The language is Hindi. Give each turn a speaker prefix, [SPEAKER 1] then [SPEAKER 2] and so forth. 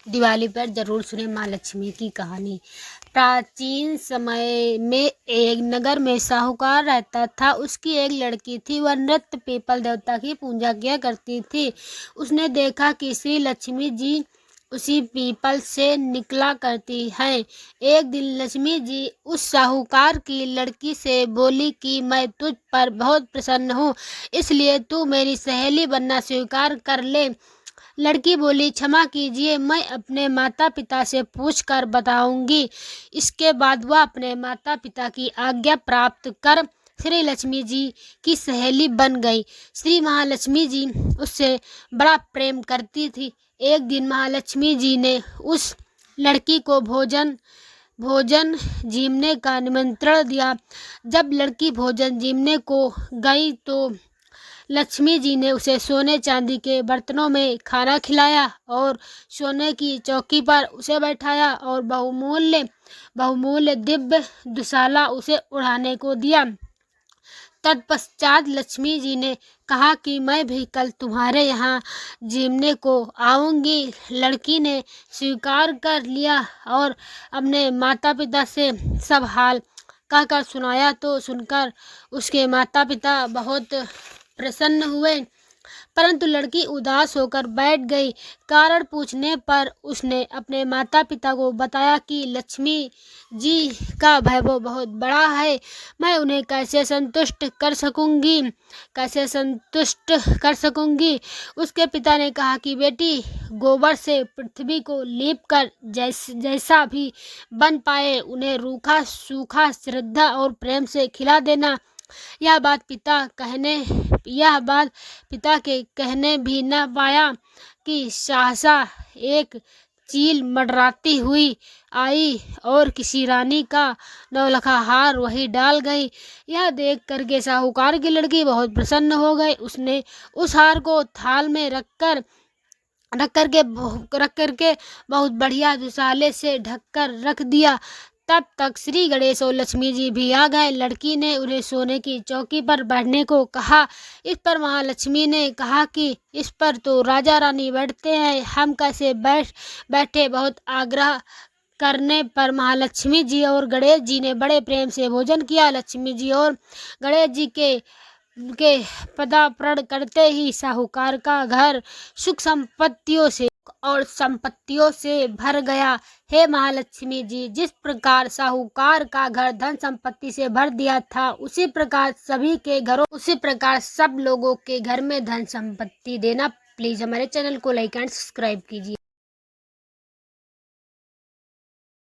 [SPEAKER 1] दिवाली पर जरूर सुने माँ लक्ष्मी की कहानी। प्राचीन समय में एक नगर में साहूकार रहता था। उसकी एक लड़की थी। वह नृत्य पीपल देवता की पूजा किया करती थी। उसने देखा कि श्री लक्ष्मी जी उसी पीपल से निकला करती हैं। एक दिन लक्ष्मी जी उस साहूकार की लड़की से बोली कि मैं तुझ पर बहुत प्रसन्न हूँ, इसलिए तू मेरी सहेली बनना स्वीकार कर ले। लड़की बोली, क्षमा कीजिए, मैं अपने माता पिता से पूछकर बताऊंगी। इसके बाद वह अपने माता पिता की आज्ञा प्राप्त कर श्री लक्ष्मी जी की सहेली बन गई। श्री महालक्ष्मी जी उससे बड़ा प्रेम करती थी। एक दिन महालक्ष्मी जी ने उस लड़की को भोजन जीमने का निमंत्रण दिया। जब लड़की भोजन जीमने को गई तो लक्ष्मी जी ने उसे सोने चांदी के बर्तनों में खाना खिलाया और सोने की चौकी पर उसे बैठाया और बहुमूल्य दिव्य दुशाला उसे उड़ाने को दिया। तत्पश्चात लक्ष्मी जी ने कहा कि मैं भी कल तुम्हारे यहाँ जीमने को आऊँगी। लड़की ने स्वीकार कर लिया और अपने माता पिता से सब हाल कहकर सुनाया। तो सुनकर उसके माता पिता बहुत प्रसन्न हुए, परंतु लड़की उदास होकर बैठ गई। कारण पूछने पर उसने अपने माता पिता को बताया कि लक्ष्मी जी का वैभव बहुत बड़ा है, मैं उन्हें कैसे संतुष्ट कर सकूंगी। उसके पिता ने कहा कि बेटी, गोबर से पृथ्वी को लीप कर जैसा भी बन पाए उन्हें रूखा सूखा श्रद्धा और प्रेम से खिला देना। यह बात पिता के कहने भी न पाया कि सहसा एक चील मंडराती हुई आई और किसी रानी का नौलखा हार वही डाल गई। यह देख करके साहूकार की लड़की बहुत प्रसन्न हो गई। उसने उस हार को थाल में रख करके बहुत बढ़िया दुशाले से ढककर रख दिया। तब तक श्री गणेश और लक्ष्मी जी भी आ गए। लड़की ने उन्हें सोने की चौकी पर बैठने को कहा। इस पर महालक्ष्मी ने कहा कि इस पर तो राजा रानी बैठते हैं, हम कैसे बैठे। बहुत आग्रह करने पर महालक्ष्मी जी और गणेश जी ने बड़े प्रेम से भोजन किया। लक्ष्मी जी और गणेश जी के पदार्पण करते ही साहूकार का घर सुख संपत्तियों से भर गया। हे महालक्ष्मी जी, जिस प्रकार साहूकार का घर धन संपत्ति से भर दिया था, उसी प्रकार सब लोगों के घर में धन संपत्ति देना। प्लीज हमारे चैनल को लाइक एंड सब्सक्राइब कीजिए।